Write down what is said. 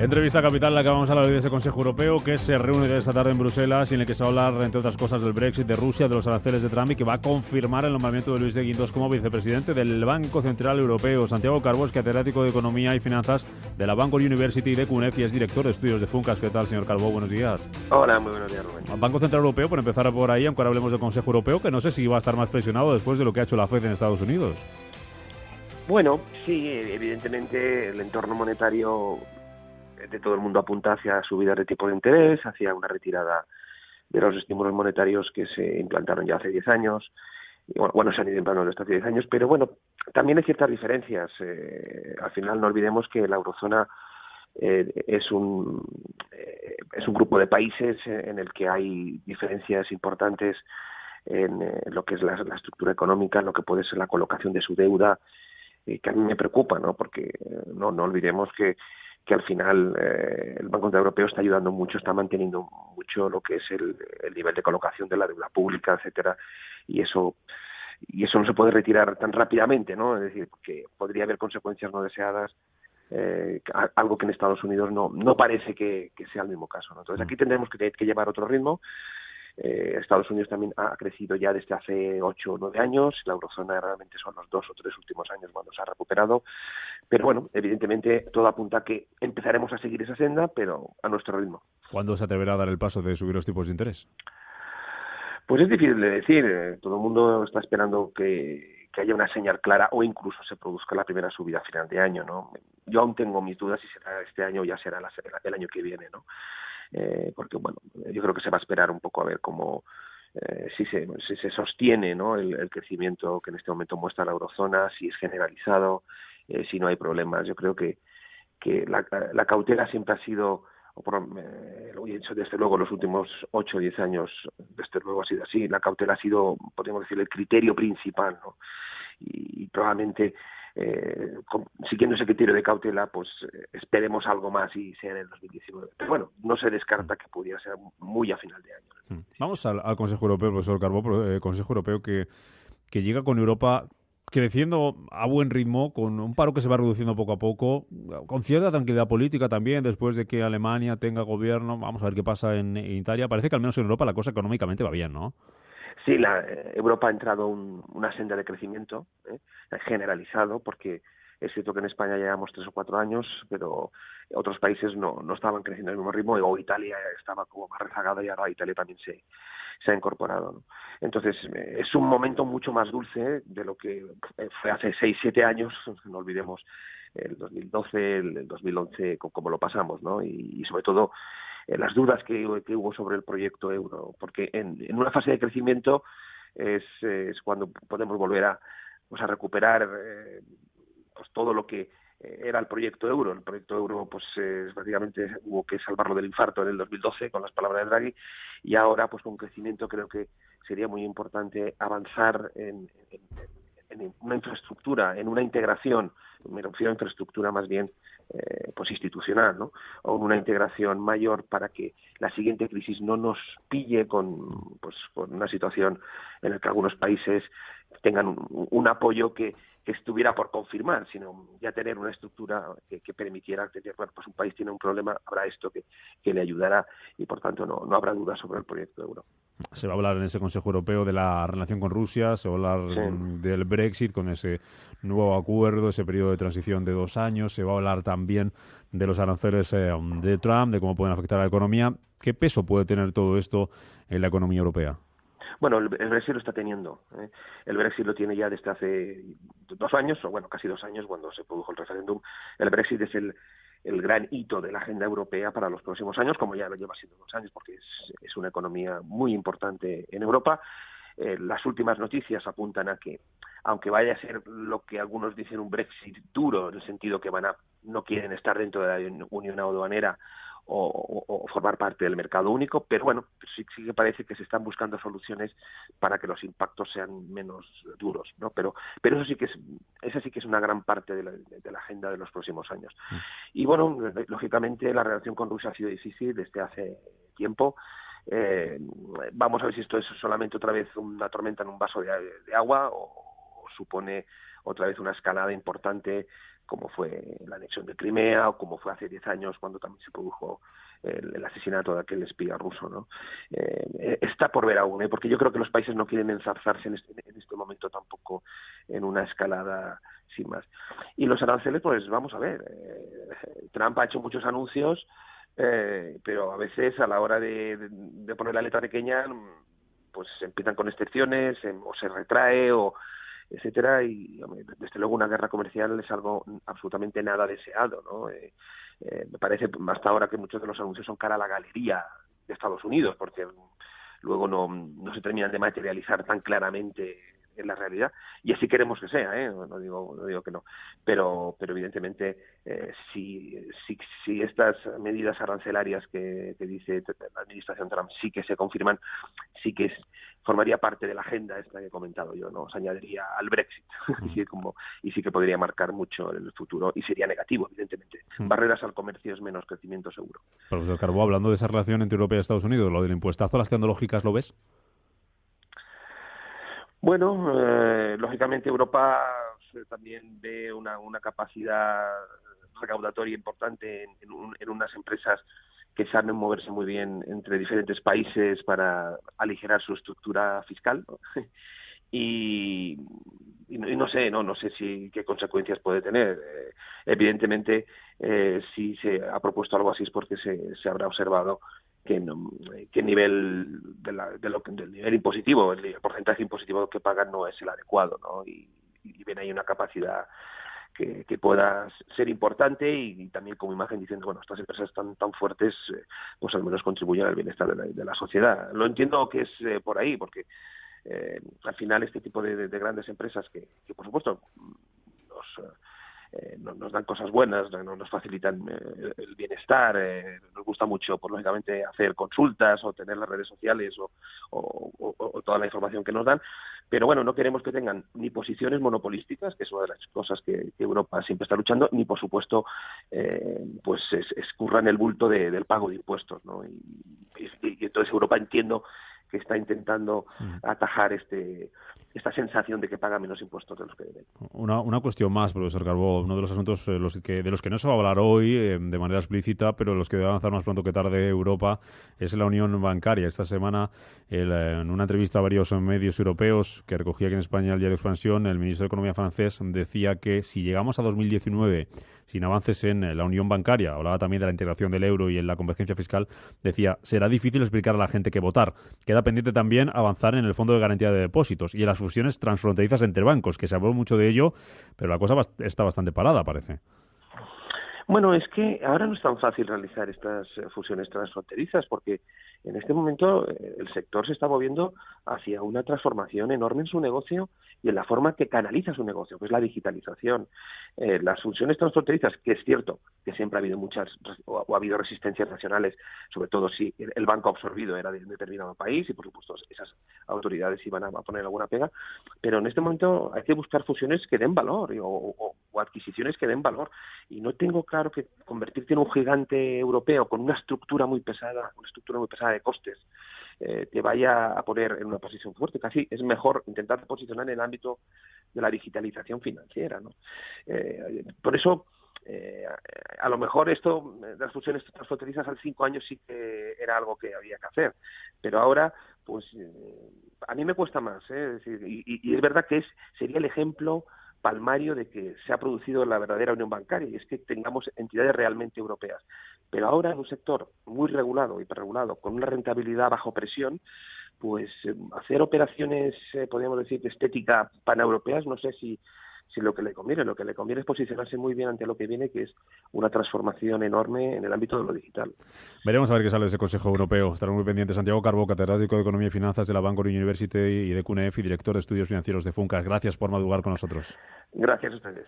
Entrevista capital en la que vamos a hablar de ese Consejo Europeo que se reúne esta tarde en Bruselas y en el que se va a hablar, entre otras cosas, del Brexit, de Rusia, de los aranceles de Trump y que va a confirmar el nombramiento de Luis de Guindos como vicepresidente del Banco Central Europeo. Santiago Carbó es catedrático de Economía y Finanzas de la Bank University de CUNEF y es director de estudios de Funcas. ¿Qué tal, señor Carbó? Buenos días. Hola, muy buenos días, Rubén. Banco Central Europeo, por empezar por ahí, aunque ahora hablemos del Consejo Europeo, que no sé si va a estar más presionado después de lo que ha hecho la FED en Estados Unidos. Bueno, sí, evidentemente el entorno monetario de todo el mundo apunta hacia subidas de tipo de interés, hacia una retirada de los estímulos monetarios que se implantaron ya hace 10 años. Y bueno, se han ido implantando desde hace 10 años, pero bueno, también hay ciertas diferencias. Al final no olvidemos que la eurozona es un grupo de países en el que hay diferencias importantes en lo que es la estructura económica, en lo que puede ser la colocación de su deuda, que a mí me preocupa, ¿no? Porque no olvidemos que al final el Banco Central Europeo está ayudando mucho, está manteniendo mucho lo que es el nivel de colocación de la deuda pública, etcétera, y eso no se puede retirar tan rápidamente, ¿no? Es decir, que podría haber consecuencias no deseadas, algo que en Estados Unidos no parece que sea el mismo caso, ¿no? Entonces aquí tendremos que llevar otro ritmo. Estados Unidos también ha crecido ya desde hace 8 o 9 años, la eurozona realmente son los 2 o 3 últimos años cuando se ha recuperado, pero bueno, evidentemente todo apunta a que empezaremos a seguir esa senda, pero a nuestro ritmo. ¿Cuándo se atreverá a dar el paso de subir los tipos de interés? Pues es difícil de decir, todo el mundo está esperando que haya una señal clara o incluso se produzca la primera subida a final de año, ¿no? Yo aún tengo mis dudas si será este año o ya será el año que viene, ¿no? Porque bueno, yo creo que se va a esperar un poco a ver cómo si se sostiene, ¿no? el crecimiento que en este momento muestra la eurozona, si es generalizado, si no hay problemas. Yo creo que la cautela siempre ha sido, lo he dicho desde luego los últimos 8 o 10 años, desde luego ha sido así. La cautela ha sido, podríamos decir, el criterio principal, ¿no? Y probablemente siguiendo ese criterio de cautela, pues esperemos algo más y sea en el 2019. Pero bueno, no se descarta que pudiera ser muy a final de año. Vamos al Consejo Europeo, profesor Carbó, Consejo Europeo que llega con Europa creciendo a buen ritmo, con un paro que se va reduciendo poco a poco, con cierta tranquilidad política también, después de que Alemania tenga gobierno. Vamos a ver qué pasa en Italia. Parece que al menos en Europa la cosa económicamente va bien, ¿no? Sí, Europa ha entrado una senda de crecimiento generalizado, porque es cierto que en España llevamos 3 o 4 años, pero otros países no estaban creciendo al mismo ritmo, o Italia estaba como más rezagada y ahora Italia también se ha incorporado, ¿no? Entonces, es un momento mucho más dulce de lo que fue hace 6, 7 años, no olvidemos el 2012, el 2011, como lo pasamos, ¿no? Y sobre todo las dudas que hubo sobre el proyecto euro, porque en una fase de crecimiento es cuando podemos volver a recuperar pues todo lo que era el proyecto euro. El proyecto euro, pues prácticamente hubo que salvarlo del infarto en el 2012 con las palabras de Draghi, y ahora pues con crecimiento creo que sería muy importante avanzar en una infraestructura, en una integración, me refiero a infraestructura más bien pues institucional, ¿no? O una integración mayor para que la siguiente crisis no nos pille con una situación en la que algunos países tengan un apoyo que estuviera por confirmar, sino ya tener una estructura que permitiera tener, bueno, pues un país tiene un problema, habrá esto que le ayudará y por tanto no habrá duda sobre el proyecto euro. Se va a hablar en ese Consejo Europeo de la relación con Rusia, se va a hablar del Brexit con ese nuevo acuerdo, ese periodo de transición de 2 años, se va a hablar también de los aranceles de Trump, de cómo pueden afectar a la economía. ¿Qué peso puede tener todo esto en la economía europea? Bueno, el Brexit lo está teniendo. El Brexit lo tiene ya desde hace 2 años, o bueno, casi 2 años, cuando se produjo el referéndum. El Brexit es el gran hito de la agenda europea para los próximos años, como ya lo lleva siendo 2 años, porque es una economía muy importante en Europa. Las últimas noticias apuntan a que, aunque vaya a ser lo que algunos dicen un Brexit duro, en el sentido que no quieren estar dentro de la Unión Aduanera o formar parte del mercado único, pero bueno, sí que parece que se están buscando soluciones para que los impactos sean menos duros, ¿no? Pero esa sí que es una gran parte de la agenda de los próximos años. Y bueno, lógicamente la relación con Rusia ha sido difícil desde hace tiempo. Vamos a ver si esto es solamente otra vez una tormenta en un vaso de agua o supone otra vez una escalada importante como fue la anexión de Crimea o como fue hace 10 años cuando también se produjo el asesinato de aquel espía ruso, ¿no? Está por ver aún, porque yo creo que los países no quieren enzarzarse en este momento tampoco en una escalada sin más. Y los aranceles, pues vamos a ver, Trump ha hecho muchos anuncios, pero a veces a la hora de poner la letra pequeña, pues empiezan con excepciones, o se retrae, o etcétera, y desde luego una guerra comercial es algo absolutamente nada deseado, ¿no? Me parece hasta ahora que muchos de los anuncios son cara a la galería de Estados Unidos, porque luego no se terminan de materializar tan claramente en la realidad, y así queremos que sea, no digo que no, pero evidentemente si estas medidas arancelarias que dice la administración Trump sí que se confirman, sí que formaría parte de la agenda esta que he comentado yo, ¿no? Se añadiría al Brexit y sí que podría marcar mucho el futuro y sería negativo, evidentemente. Barreras al comercio es menos crecimiento seguro. Profesor Carbó, hablando de esa relación entre Europa y Estados Unidos, lo del impuestazo a las tecnológicas, ¿lo ves? Bueno, lógicamente Europa también ve una capacidad recaudatoria importante en unas empresas que saben moverse muy bien entre diferentes países para aligerar su estructura fiscal, ¿no? y no sé qué consecuencias puede tener. Evidentemente, si se ha propuesto algo así es porque se habrá observado que el nivel del nivel impositivo, el porcentaje impositivo que pagan no es el adecuado, ¿no? Y ven ahí una capacidad que pueda ser importante y también como imagen diciendo, bueno, estas empresas tan fuertes, pues al menos contribuyen al bienestar de la sociedad. Lo entiendo que es por ahí, porque al final este tipo de grandes empresas que por supuesto nos dan cosas buenas, nos facilitan el bienestar, nos gusta mucho, pues lógicamente, hacer consultas o tener las redes sociales o toda la información que nos dan, pero bueno, no queremos que tengan ni posiciones monopolísticas, que es una de las cosas que Europa siempre está luchando, ni por supuesto pues escurran el bulto del pago de impuestos, ¿no? Y entonces Europa, entiendo que está intentando atajar esta sensación de que paga menos impuestos de los que deben. Una cuestión más, profesor Carbó. Uno de los asuntos de los que no se va a hablar hoy de manera explícita, pero los que debe avanzar más pronto que tarde Europa, es la unión bancaria. Esta semana, en una entrevista a varios medios europeos que recogía aquí en España el diario Expansión, el ministro de Economía francés decía que si llegamos a 2019 sin avances en la unión bancaria, hablaba también de la integración del euro y en la convergencia fiscal, decía, será difícil explicar a la gente qué votar. Queda pendiente también avanzar en el Fondo de Garantía de Depósitos y en las fusiones transfronterizas entre bancos, que se habló mucho de ello, pero la cosa está bastante parada, parece. Bueno, es que ahora no es tan fácil realizar estas fusiones transfronterizas porque en este momento el sector se está moviendo hacia una transformación enorme en su negocio y en la forma que canaliza su negocio, que es la digitalización. Las fusiones transfronterizas, que es cierto que siempre ha habido muchas o ha habido resistencias nacionales, sobre todo si el banco absorbido era de un determinado país y por supuesto esas autoridades iban a poner alguna pega, pero en este momento hay que buscar fusiones que den valor o adquisiciones que den valor y no tengo claro que convertirte en un gigante europeo con una estructura muy pesada de costes te vaya a poner en una posición fuerte. Casi es mejor intentar posicionar en el ámbito de la digitalización financiera, ¿no? Por eso a lo mejor esto de las fusiones transfronterizas al 5 años sí que era algo que había que hacer, pero ahora pues a mí me cuesta más, es decir, y es verdad que sería el ejemplo palmario de que se ha producido la verdadera unión bancaria y es que tengamos entidades realmente europeas. Pero ahora en un sector muy regulado, hiperregulado, con una rentabilidad bajo presión, pues hacer operaciones, podríamos decir, de estética paneuropeas, no sé si lo que le conviene. Lo que le conviene es posicionarse muy bien ante lo que viene, que es una transformación enorme en el ámbito de lo digital. Veremos a ver qué sale de ese Consejo Europeo. Estaremos muy pendientes. Santiago Carbó, catedrático de Economía y Finanzas de la Bank University y de QNF y director de Estudios Financieros de Funcas. Gracias por madrugar con nosotros. Gracias a ustedes.